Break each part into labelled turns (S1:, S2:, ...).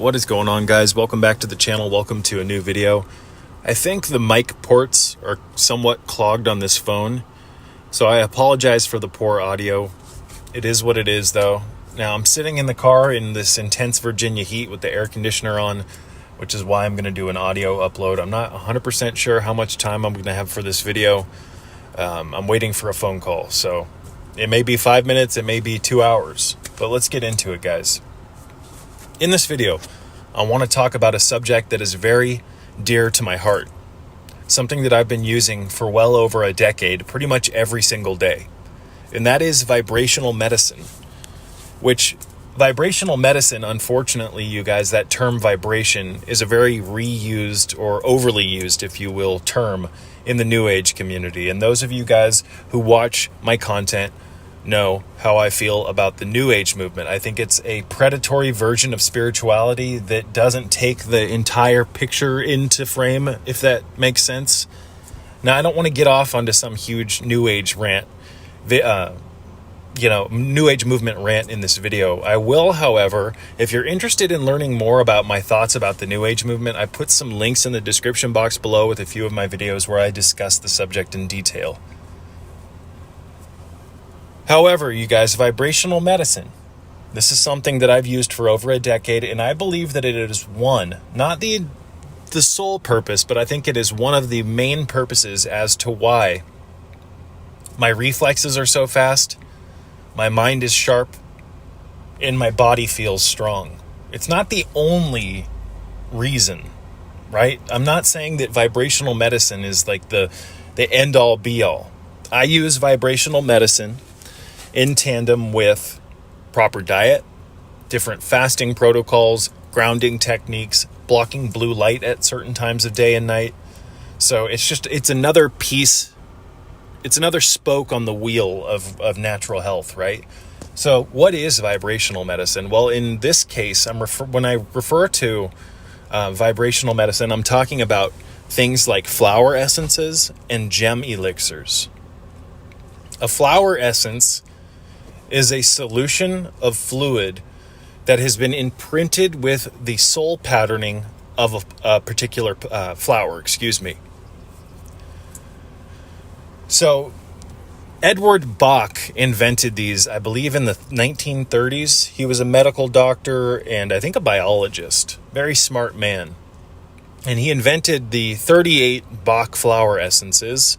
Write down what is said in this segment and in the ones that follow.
S1: What is going on, guys? Welcome back to the channel. Welcome to a new video. I think the mic ports are somewhat clogged on this phone, so I apologize for the poor audio. It is what it is, though. Now, I'm sitting in the car in this intense Virginia heat with the air conditioner on, which is why I'm going to do an audio upload. I'm not 100% sure how much time I'm going to have for this video. I'm waiting for a phone call, so it may be 5 minutes, it may be 2 hours, but let's get into it, guys. In this video, I want to talk about a subject that is very dear to my heart, something that I've been using for well over a decade, pretty much every single day, and that is vibrational medicine, which vibrational medicine, unfortunately, you guys, that term vibration is a very reused or overly used, if you will, term in the New Age community. And those of you guys who watch my content know how I feel about the New Age movement. I think it's a predatory version of spirituality that doesn't take the entire picture into frame, if that makes sense. Now, I don't want to get off onto some huge New Age rant, New Age movement rant in this video. I will, however, if you're interested in learning more about my thoughts about the New Age movement, I put some links in the description box below with a few of my videos where I discuss the subject in detail. However, you guys, vibrational medicine, this is something that I've used for over a decade, and I believe that it is not the sole purpose, but I think it is one of the main purposes as to why my reflexes are so fast, my mind is sharp, and my body feels strong. It's not the only reason, right? I'm not saying that vibrational medicine is like the end-all be-all. I use vibrational medicine in tandem with proper diet, different fasting protocols, grounding techniques, blocking blue light at certain times of day and night. So it's another piece, it's another spoke on the wheel of natural health, right? So what is vibrational medicine? Well, in this case, when I refer to vibrational medicine, I'm talking about things like flower essences and gem elixirs. A flower essence is a solution of fluid that has been imprinted with the soul patterning of a particular flower, So, Edward Bach invented these, I believe, in the 1930s. He was a medical doctor and I think a biologist. Very smart man. And he invented the 38 Bach flower essences,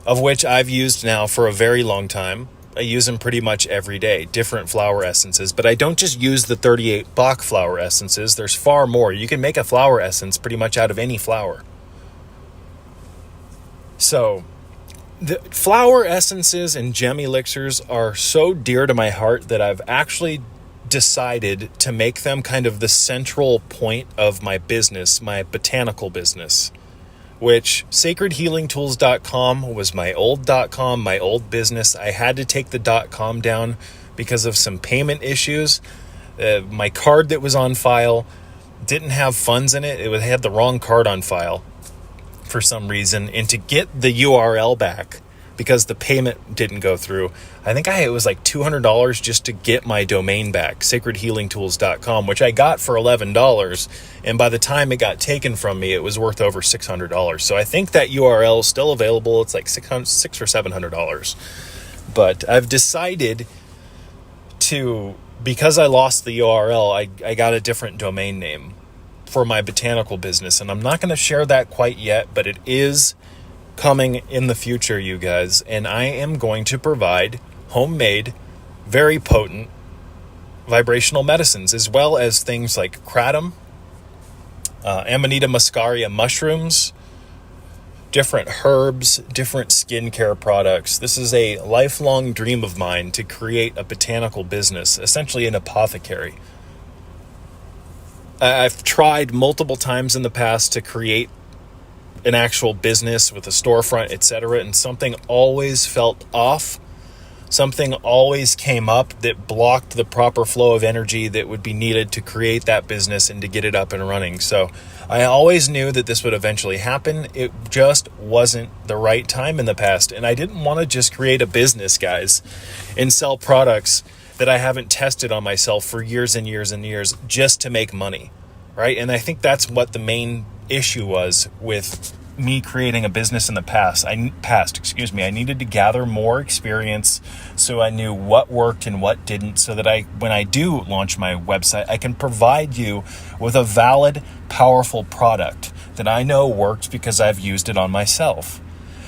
S1: of which I've used now for a very long time. I use them pretty much every day, different flower essences. But I don't just use the 38 Bach flower essences. There's far more. You can make a flower essence pretty much out of any flower. So, the flower essences and gem elixirs are so dear to my heart that I've actually decided to make them kind of the central point of my business, my botanical business, which sacredhealingtools.com was my old .com, my old business. I had to take the .com down because of some payment issues. My card that was on file didn't have funds in it. It had the wrong card on file for some reason. And to get the URL back, because the payment didn't go through, I think it was like $200 just to get my domain back, sacredhealingtools.com, which I got for $11. And by the time it got taken from me, it was worth over $600. So I think that URL is still available. It's like $600 or $700. But I've decided to, because I lost the URL, I got a different domain name for my botanical business. And I'm not going to share that quite yet, but it is coming in the future, you guys, and I am going to provide homemade, very potent vibrational medicines, as well as things like kratom, Amanita muscaria mushrooms, different herbs, different skincare products. This is a lifelong dream of mine to create a botanical business, essentially an apothecary. I've tried multiple times in the past to create an actual business with a storefront, etc., and something always felt off. Something always came up that blocked the proper flow of energy that would be needed to create that business and to get it up and running. So I always knew that this would eventually happen. It just wasn't the right time in the past. And I didn't want to just create a business, guys, and sell products that I haven't tested on myself for years and years and years just to make money, right? And I think that's what the main issue was with me creating a business in the past. I needed to gather more experience so I knew what worked and what didn't, so that when I do launch my website, I can provide you with a valid, powerful product that I know works because I've used it on myself.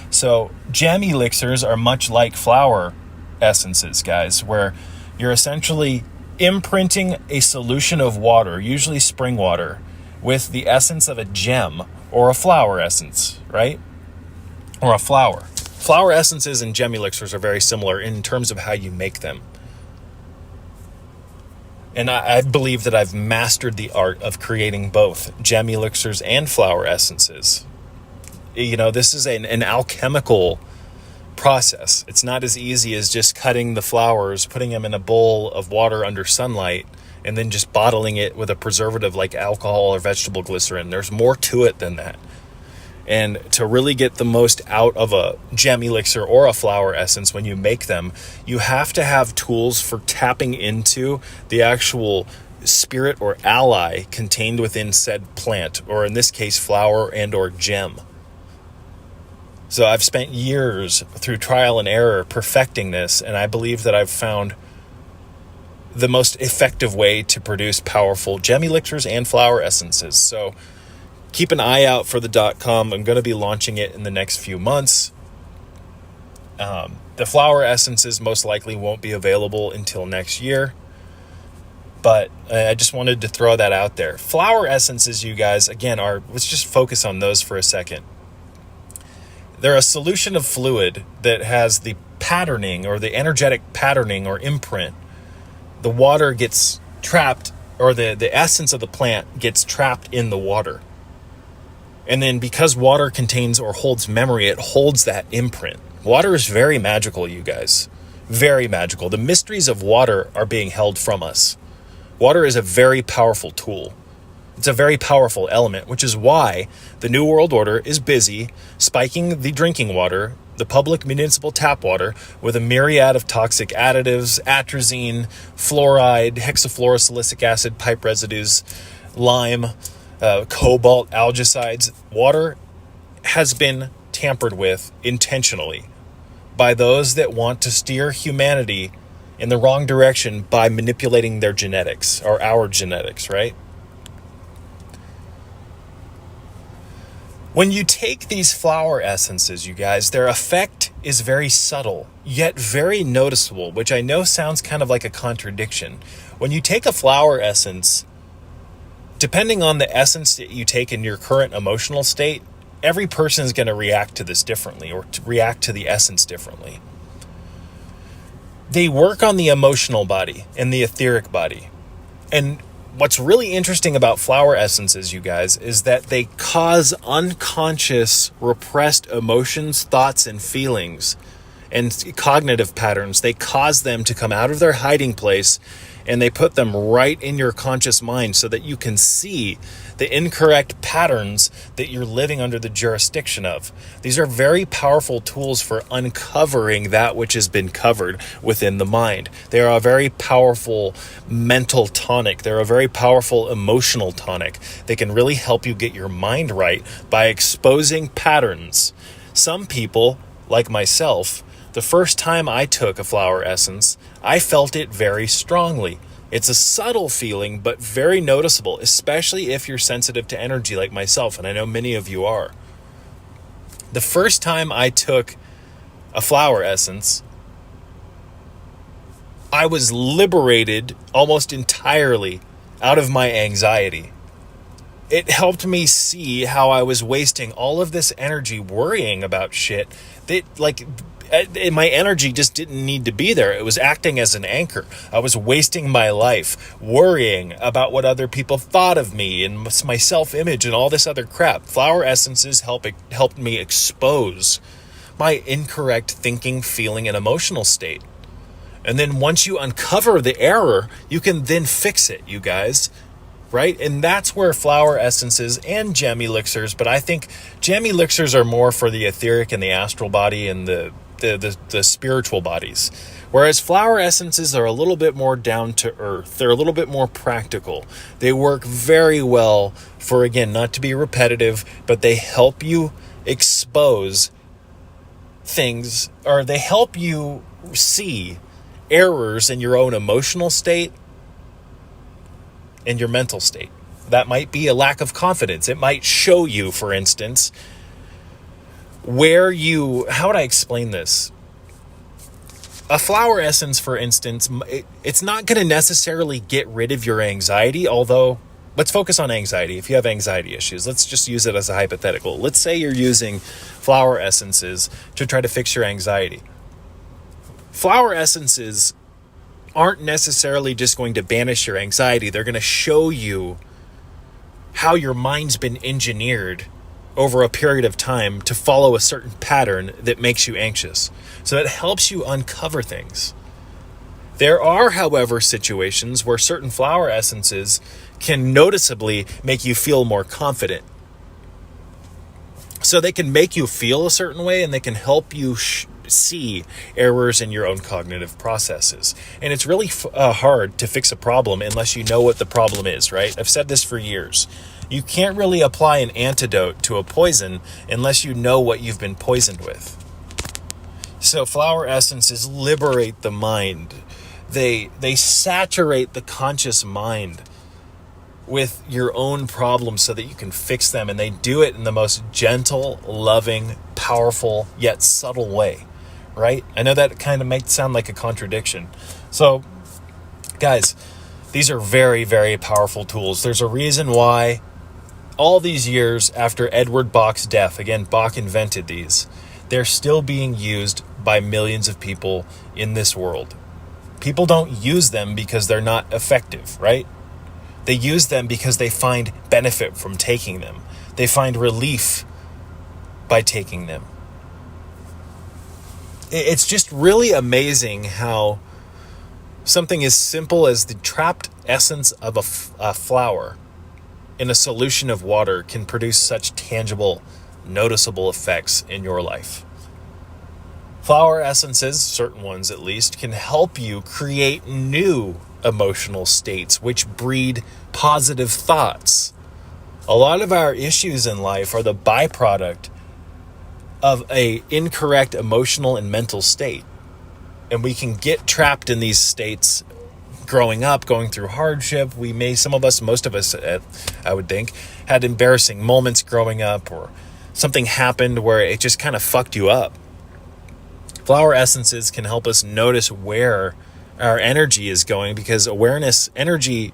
S1: So gem elixirs are much like flower essences, guys, where you're essentially imprinting a solution of water, usually spring water, with the essence of a gem or a flower essence, right? Or a flower. Flower essences and gem elixirs are very similar in terms of how you make them. And I believe that I've mastered the art of creating both gem elixirs and flower essences. You know, this is an alchemical process. It's not as easy as just cutting the flowers, putting them in a bowl of water under sunlight, and then just bottling it with a preservative like alcohol or vegetable glycerin. There's more to it than that. And to really get the most out of a gem elixir or a flower essence when you make them, you have to have tools for tapping into the actual spirit or ally contained within said plant, or in this case, flower and or gem. So I've spent years through trial and error perfecting this, and I believe that I've found the most effective way to produce powerful gem elixirs and flower essences. So keep an eye out for the .com. I'm going to be launching it in the next few months. The flower essences most likely won't be available until next year, but I just wanted to throw that out there. Flower essences, you guys, again, let's just focus on those for a second. They're a solution of fluid that has the patterning or the energetic patterning or imprint. The water gets trapped, or the essence of the plant gets trapped in the water. And then because water contains or holds memory, it holds that imprint. Water is very magical, you guys. Very magical. The mysteries of water are being held from us. Water is a very powerful tool. It's a very powerful element, which is why the New World Order is busy spiking the drinking water, the public municipal tap water, with a myriad of toxic additives, atrazine, fluoride, hexafluorosilicic acid, pipe residues, lime, cobalt, algicides. Water has been tampered with intentionally by those that want to steer humanity in the wrong direction by manipulating their genetics, or our genetics, right? When you take these flower essences, you guys, their effect is very subtle, yet very noticeable, which I know sounds kind of like a contradiction. When you take a flower essence, depending on the essence that you take in your current emotional state, every person is going to react to this differently, or to react to the essence differently. They work on the emotional body and the etheric body. And what's really interesting about flower essences, you guys, is that they cause unconscious, repressed emotions, thoughts, and feelings, and cognitive patterns. They cause them to come out of their hiding place, and they put them right in your conscious mind so that you can see the incorrect patterns that you're living under the jurisdiction of. These are very powerful tools for uncovering that which has been covered within the mind. They are a very powerful mental tonic. They're a very powerful emotional tonic. They can really help you get your mind right by exposing patterns. Some people, like myself, the first time I took a flower essence, I felt it very strongly. It's a subtle feeling, but very noticeable, especially if you're sensitive to energy like myself, and I know many of you are. The first time I took a flower essence, I was liberated almost entirely out of my anxiety. It helped me see how I was wasting all of this energy worrying about shit that, my energy just didn't need to be there. It was acting as an anchor. I was wasting my life worrying about what other people thought of me and my self-image and all this other crap. Flower essences helped me expose my incorrect thinking, feeling, and emotional state. And then once you uncover the error, you can then fix it, you guys. Right? And that's where flower essences and gem elixirs, but I think gem elixirs are more for the etheric and the astral body and the the spiritual bodies. Whereas flower essences are a little bit more down to earth. They're a little bit more practical. They work very well for, again, not to be repetitive, but they help you expose things, or they help you see errors in your own emotional state and your mental state. That might be a lack of confidence. It might show you, for instance, how would I explain this? A flower essence, for instance, it's not going to necessarily get rid of your anxiety, although let's focus on anxiety. If you have anxiety issues, let's just use it as a hypothetical. Let's say you're using flower essences to try to fix your anxiety. Flower essences aren't necessarily just going to banish your anxiety. They're going to show you how your mind's been engineered over a period of time to follow a certain pattern that makes you anxious. So it helps you uncover things. There are, however, situations where certain flower essences can noticeably make you feel more confident. So they can make you feel a certain way, and they can help you see errors in your own cognitive processes. And it's really hard to fix a problem unless you know what the problem is, right? I've said this for years. You can't really apply an antidote to a poison unless you know what you've been poisoned with. So flower essences liberate the mind. They saturate the conscious mind with your own problems so that you can fix them. And they do it in the most gentle, loving, powerful, yet subtle way, right? I know that kind of might sound like a contradiction. So, guys, these are very, very powerful tools. There's a reason why all these years after Edward Bach's death, again, Bach invented these, they're still being used by millions of people in this world. People don't use them because they're not effective, right? They use them because they find benefit from taking them. They find relief by taking them. It's just really amazing how something as simple as the trapped essence of a flower in a solution of water can produce such tangible, noticeable effects in your life. Flower essences, certain ones at least, can help you create new emotional states which breed positive thoughts. A lot of our issues in life are the byproduct of an incorrect emotional and mental state. And we can get trapped in these states growing up, going through hardship. Most of us, I would think, had embarrassing moments growing up, or something happened where it just kind of fucked you up. Flower essences can help us notice where our energy is going, because where energy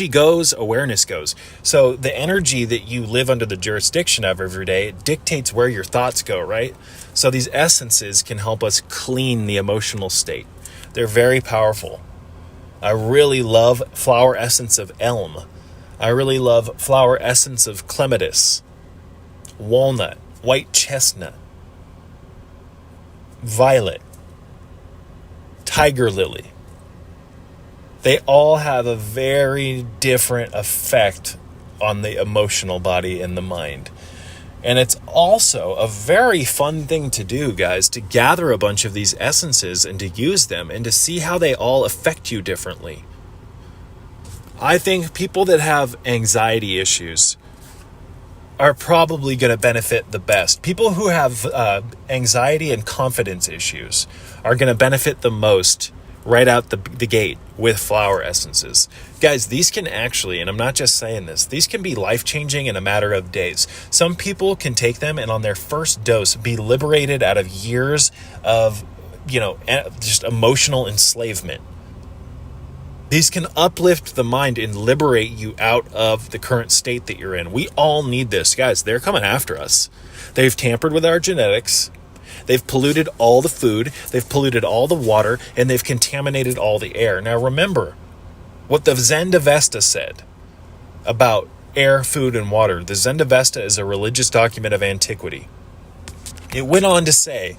S1: goes, awareness goes. So the energy that you live under the jurisdiction of every day, it dictates where your thoughts go, right? So these essences can help us clean the emotional state. They're very powerful. I really love flower essence of elm. I really love flower essence of clematis, walnut, white chestnut, violet, tiger lily. They all have a very different effect on the emotional body and the mind. And it's also a very fun thing to do, guys, to gather a bunch of these essences and to use them and to see how they all affect you differently. I think people that have anxiety issues are probably going to benefit the best. People who have anxiety and confidence issues are going to benefit the most right out the gate with flower essences. Guys, these can actually, and I'm not just saying this, these can be life-changing in a matter of days. Some people can take them and on their first dose be liberated out of years of, just emotional enslavement. These can uplift the mind and liberate you out of the current state that you're in. We all need this. Guys, they're coming after us. They've tampered with our genetics. They've polluted all the food, they've polluted all the water, and they've contaminated all the air. Now remember what the Zendavesta said about air, food, and water. The Zendavesta is a religious document of antiquity. It went on to say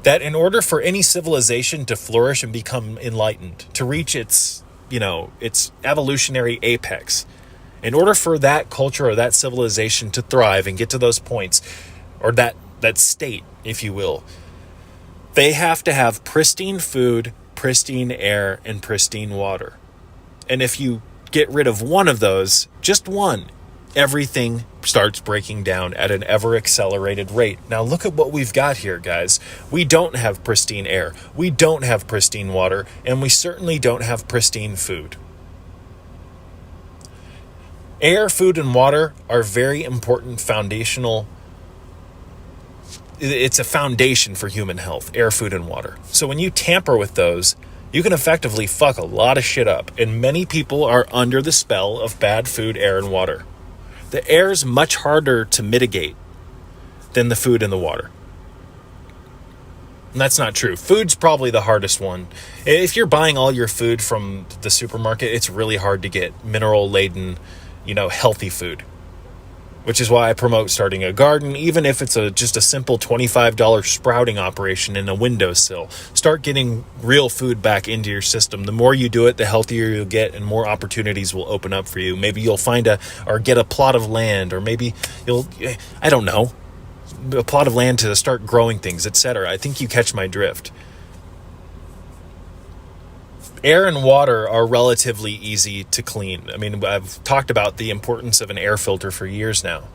S1: that in order for any civilization to flourish and become enlightened, to reach its evolutionary apex, in order for that culture or that civilization to thrive and get to those points, or that state, if you will. They have to have pristine food, pristine air, and pristine water. And if you get rid of one of those, just one, everything starts breaking down at an ever-accelerated rate. Now look at what we've got here, guys. We don't have pristine air, we don't have pristine water, and we certainly don't have pristine food. Air, food, and water are very important foundational. It's a foundation for human health, air, food, and water. So when you tamper with those, you can effectively fuck a lot of shit up. And many people are under the spell of bad food, air, and water. The air is much harder to mitigate than the food and the water. And that's not true. Food's probably the hardest one. If you're buying all your food from the supermarket, it's really hard to get mineral-laden, healthy food. Which is why I promote starting a garden, even if it's just a simple $25 sprouting operation in a windowsill. Start getting real food back into your system. The more you do it, the healthier you'll get, and more opportunities will open up for you. Maybe you'll get a plot of land, or maybe I don't know, a plot of land to start growing things, etc. I think you catch my drift. Air and water are relatively easy to clean. I mean, I've talked about the importance of an air filter for years now.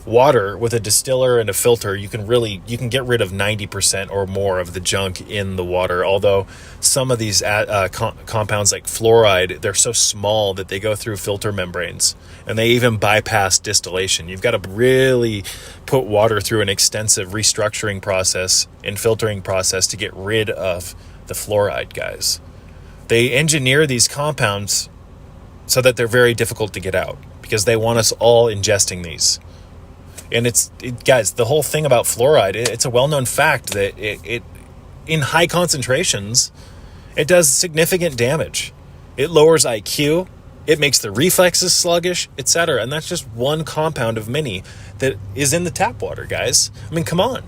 S1: Water, with a distiller and a filter, you can get rid of 90% or more of the junk in the water. Although some of these compounds like fluoride, they're so small that they go through filter membranes, and they even bypass distillation. You've got to really put water through an extensive restructuring process and filtering process to get rid of the fluoride, guys. They engineer these compounds so that they're very difficult to get out, because they want us all ingesting these. And guys, the whole thing about fluoride, it's a well-known fact that it in high concentrations, it does significant damage. It lowers IQ, it makes the reflexes sluggish, etc. And that's just one compound of many that is in the tap water, guys. I mean, come on.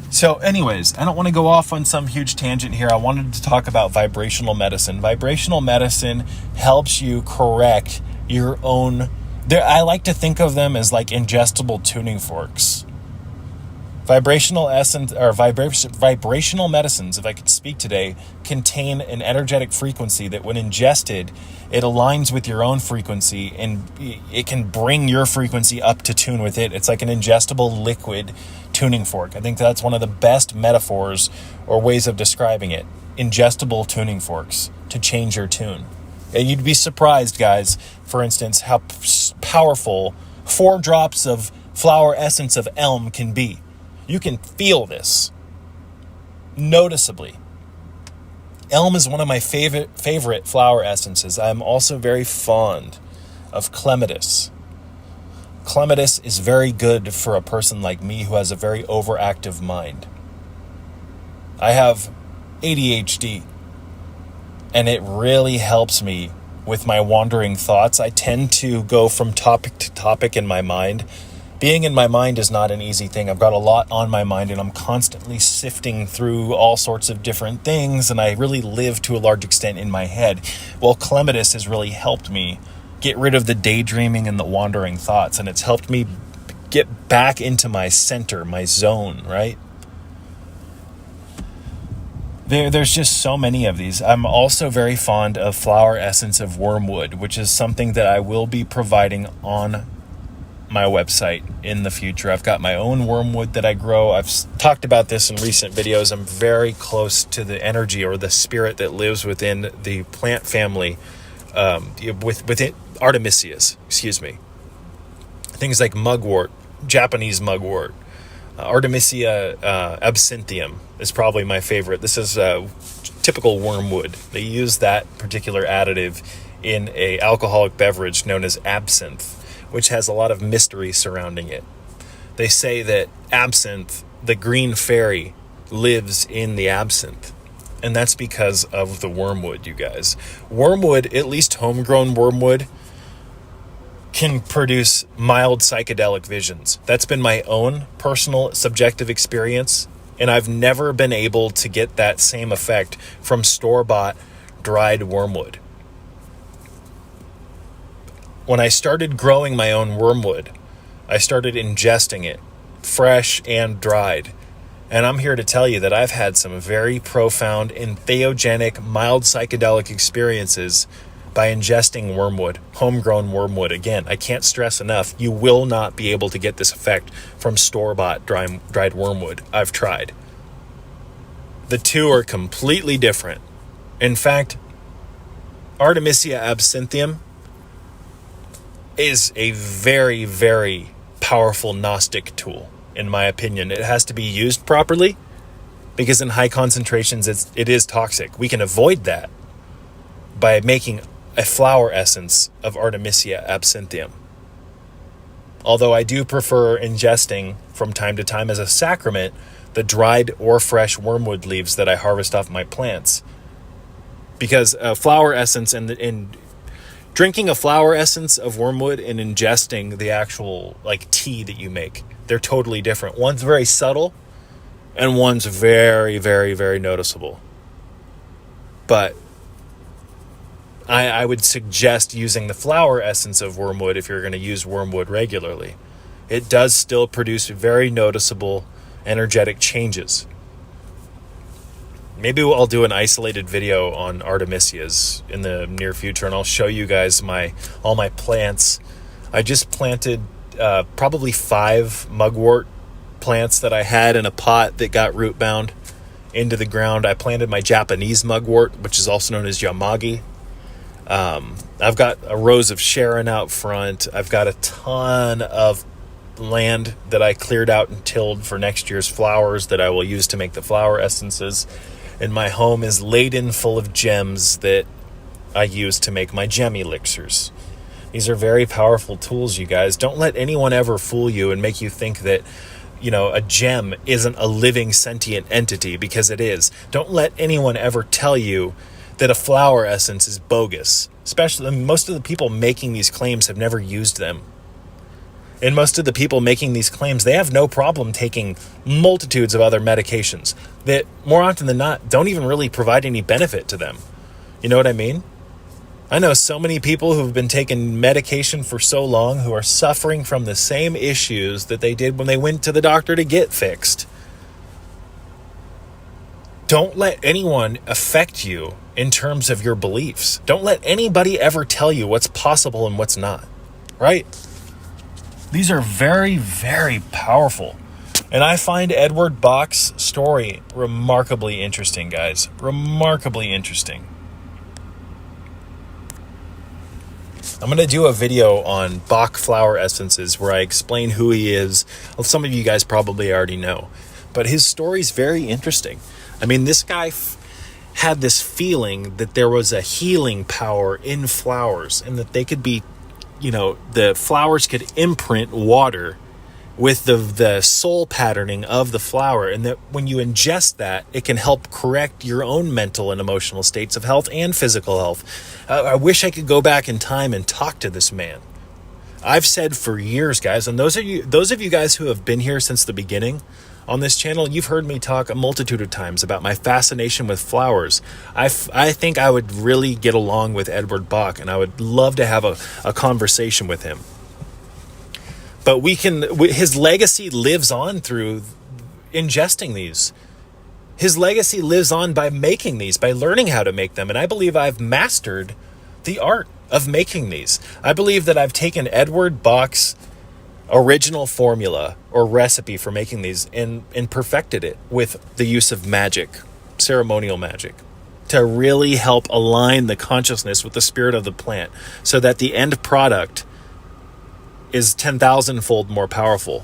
S1: So anyways, I don't want to go off on some huge tangent here. I wanted to talk about vibrational medicine. Vibrational medicine helps you correct your own... I like to think of them as like ingestible tuning forks. Vibrational medicines, if I could speak today, contain an energetic frequency that when ingested, it aligns with your own frequency, and it can bring your frequency up to tune with it. It's like an ingestible liquid tuning fork. I think that's one of the best metaphors or ways of describing it. Ingestible tuning forks to change your tune. And you'd be surprised, guys, for instance, how powerful 4 drops of flower essence of elm can be. You can feel this noticeably. Elm is one of my favorite flower essences. I'm also very fond of clematis. Clematis is very good for a person like me who has a very overactive mind. I have ADHD, and it really helps me with my wandering thoughts. I tend to go from topic to topic in my mind. Being in my mind is not an easy thing. I've got a lot on my mind, and I'm constantly sifting through all sorts of different things, and I really live to a large extent in my head. Well, clematis has really helped me get rid of the daydreaming and the wandering thoughts, and it's helped me get back into my center, my zone, right? There's just so many of these. I'm also very fond of flower essence of wormwood, which is something that I will be providing on my website in the future. I've got my own wormwood that I grow. I've talked about this in recent videos. I'm very close to the energy or the spirit that lives within the plant family, within Artemisias, Things like mugwort, Japanese mugwort, Artemisia absinthium is probably my favorite. This is typical wormwood. They use that particular additive in a alcoholic beverage known as absinthe, which has a lot of mystery surrounding it. They say that absinthe, the green fairy, lives in the absinthe. And that's because of the wormwood, you guys. Wormwood, at least homegrown wormwood, can produce mild psychedelic visions. That's been my own personal subjective experience, and I've never been able to get that same effect from store-bought dried wormwood. When I started growing my own wormwood, I started ingesting it, fresh and dried. And I'm here to tell you that I've had some very profound, entheogenic, mild psychedelic experiences by ingesting wormwood, homegrown wormwood. Again, I can't stress enough, you will not be able to get this effect from store-bought dried wormwood. I've tried. The two are completely different. In fact, Artemisia absinthium is a very, very powerful Gnostic tool, in my opinion. It has to be used properly because in high concentrations it is toxic. We can avoid that by making a flower essence of Artemisia absinthium. Although I do prefer ingesting from time to time as a sacrament the dried or fresh wormwood leaves that I harvest off my plants. Because a flower essence and drinking a flower essence of wormwood and ingesting the actual tea that you make, they're totally different. One's very subtle and one's very, very, very noticeable. But I would suggest using the flower essence of wormwood if you're going to use wormwood regularly. It does still produce very noticeable energetic changes. Maybe I'll do an isolated video on Artemisias in the near future, and I'll show you guys all my plants. I just planted probably 5 mugwort plants that I had in a pot that got root bound into the ground. I planted my Japanese mugwort, which is also known as Yamagi. I've got a rose of Sharon out front. I've got a ton of land that I cleared out and tilled for next year's flowers that I will use to make the flower essences. And my home is laden full of gems that I use to make my gem elixirs. These are very powerful tools, you guys. Don't let anyone ever fool you and make you think that, a gem isn't a living sentient entity, because it is. Don't let anyone ever tell you that a flower essence is bogus. Especially, most of the people making these claims have never used them. And most of the people making these claims, they have no problem taking multitudes of other medications that, more often than not, don't even really provide any benefit to them. You know what I mean? I know so many people who've been taking medication for so long who are suffering from the same issues that they did when they went to the doctor to get fixed. Don't let anyone affect you in terms of your beliefs. Don't let anybody ever tell you what's possible and what's not. Right? These are very, very powerful. And I find Edward Bach's story remarkably interesting, guys. Remarkably interesting. I'm going to do a video on Bach flower essences where I explain who he is. Well, some of you guys probably already know. But his story's very interesting. I mean, this guy had this feeling that there was a healing power in flowers and that they could be, the flowers could imprint water with the soul patterning of the flower, and that when you ingest that, it can help correct your own mental and emotional states of health and physical health. I wish I could go back in time and talk to this man. I've said for years, guys, and those of you guys who have been here since the beginning on this channel, you've heard me talk a multitude of times about my fascination with flowers. I think I would really get along with Edward Bach, and I would love to have a conversation with him. But his legacy lives on through ingesting these. His legacy lives on by making these, by learning how to make them. And I believe I've mastered the art of making these. I believe that I've taken Edward Bach's original formula or recipe for making these and perfected it with the use of magic, ceremonial magic, to really help align the consciousness with the spirit of the plant so that the end product is 10,000-fold more powerful.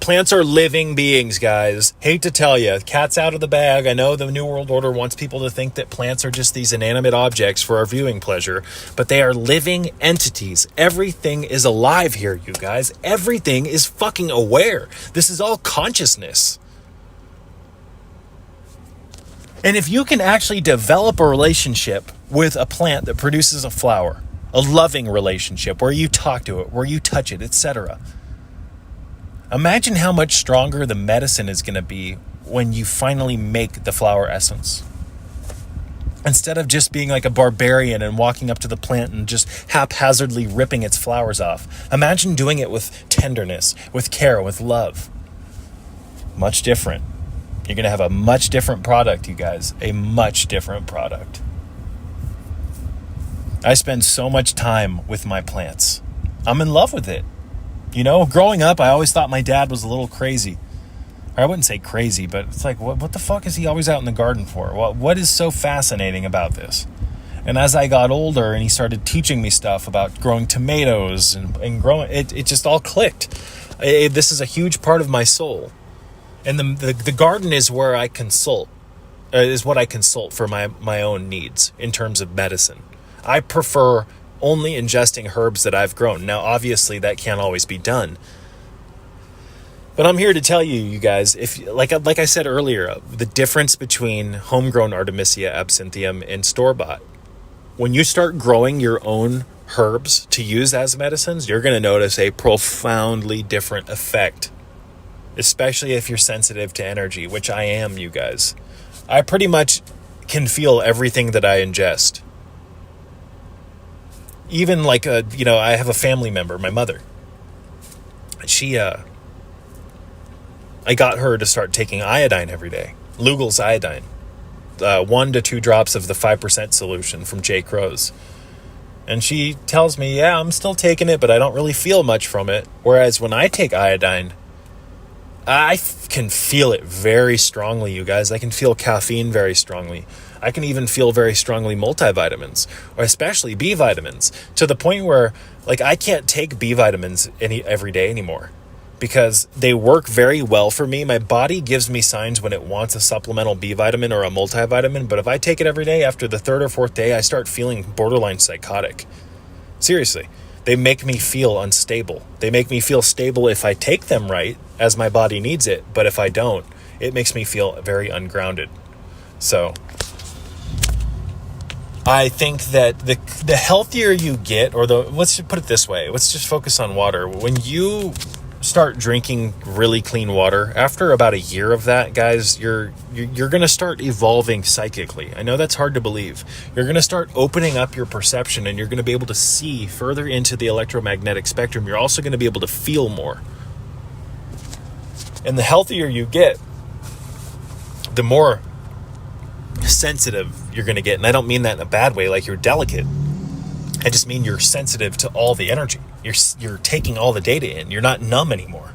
S1: Plants are living beings, guys. Hate to tell you, cat's out of the bag. I know the New World Order wants people to think that plants are just these inanimate objects for our viewing pleasure, but they are living entities. Everything is alive here, you guys. Everything is fucking aware. This is all consciousness. And if you can actually develop a relationship with a plant that produces a flower, a loving relationship where you talk to it, where you touch it, etc., imagine how much stronger the medicine is going to be when you finally make the flower essence. Instead of just being like a barbarian and walking up to the plant and just haphazardly ripping its flowers off, imagine doing it with tenderness, with care, with love. Much different. You're going to have a much different product, you guys. A much different product. I spend so much time with my plants. I'm in love with it. You know, growing up, I always thought my dad was a little crazy. Or I wouldn't say crazy, but it's like, what the fuck is he always out in the garden for? What is so fascinating about this? And as I got older and he started teaching me stuff about growing tomatoes and growing, it just all clicked. This is a huge part of my soul. And the garden is where I consult, is what I consult for my own needs in terms of medicine. I prefer only ingesting herbs that I've grown. Now, obviously, that can't always be done. But I'm here to tell you guys, if like I said earlier, the difference between homegrown Artemisia absinthium and store-bought. When you start growing your own herbs to use as medicines, you're going to notice a profoundly different effect, especially if you're sensitive to energy, which I am, you guys. I pretty much can feel everything that I ingest. Even like, I have a family member, my mother. I got her to start taking iodine every day. Lugel's iodine. 1 to 2 drops of the 5% solution from J. Crow's. And she tells me, yeah, I'm still taking it, but I don't really feel much from it. Whereas when I take iodine, I can feel it very strongly, you guys. I can feel caffeine very strongly. I can even feel very strongly multivitamins, or especially B vitamins, to the point where, like, I can't take B vitamins every day anymore because they work very well for me. My body gives me signs when it wants a supplemental B vitamin or a multivitamin, but if I take it every day, after the 3rd or 4th day, I start feeling borderline psychotic. Seriously. They make me feel unstable. They make me feel stable if I take them right, as my body needs it, but if I don't, it makes me feel very ungrounded. So I think that the healthier you get, or let's just put it this way, let's just focus on water. When you start drinking really clean water, after about a year of that, guys, you're going to start evolving psychically. I know that's hard to believe. You're going to start opening up your perception, and you're going to be able to see further into the electromagnetic spectrum. You're also going to be able to feel more. And the healthier you get, the more sensitive you're going to get. And I don't mean that in a bad way, like you're delicate. I just mean you're sensitive to all the energy. You're taking all the data in. You're not numb anymore.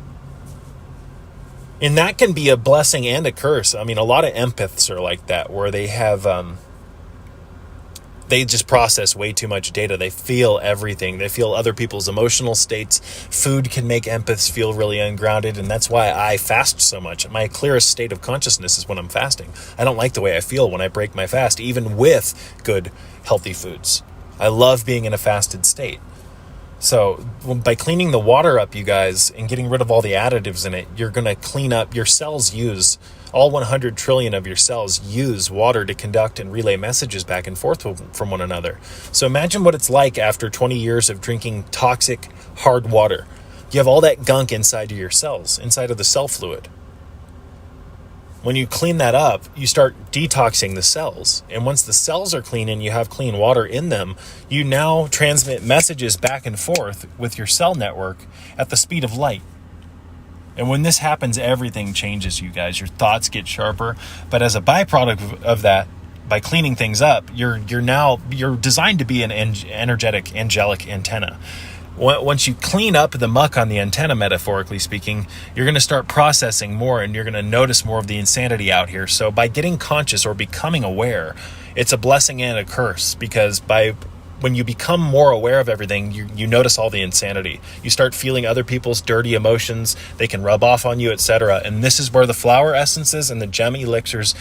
S1: And that can be a blessing and a curse. I mean, a lot of empaths are like that, where they have, they just process way too much data. They feel everything. They feel other people's emotional states. Food can make empaths feel really ungrounded, and that's why I fast so much. My clearest state of consciousness is when I'm fasting. I don't like the way I feel when I break my fast, even with good, healthy foods. I love being in a fasted state. So by cleaning the water up, you guys, and getting rid of all the additives in it, you're going to clean up. Your cells all 100 trillion of your cells use water to conduct and relay messages back and forth from one another. So imagine what it's like after 20 years of drinking toxic, hard water. You have all that gunk inside of your cells, inside of the cell fluid. When you clean that up, you start detoxing the cells. And once the cells are clean and you have clean water in them, you now transmit messages back and forth with your cell network at the speed of light. And when this happens, everything changes, you guys. Your thoughts get sharper. But as a byproduct of that, by cleaning things up, you're designed to be an energetic, angelic antenna. Once you clean up the muck on the antenna, metaphorically speaking, you're going to start processing more, and you're going to notice more of the insanity out here. So by getting conscious or becoming aware, it's a blessing and a curse, because when you become more aware of everything, you notice all the insanity. You start feeling other people's dirty emotions. They can rub off on you, etc. And this is where the flower essences and the gem elixirs,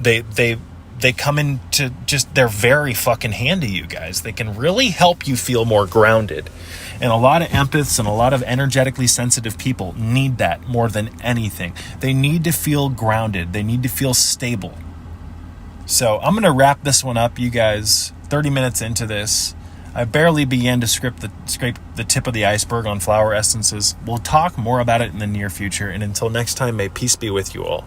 S1: they come into they're very fucking handy, you guys. They can really help you feel more grounded. And a lot of empaths and a lot of energetically sensitive people need that more than anything. They need to feel grounded. They need to feel stable. So I'm going to wrap this one up, you guys. 30 minutes into this. I barely began to scrape the tip of the iceberg on flower essences. We'll talk more about it in the near future. And until next time, may peace be with you all.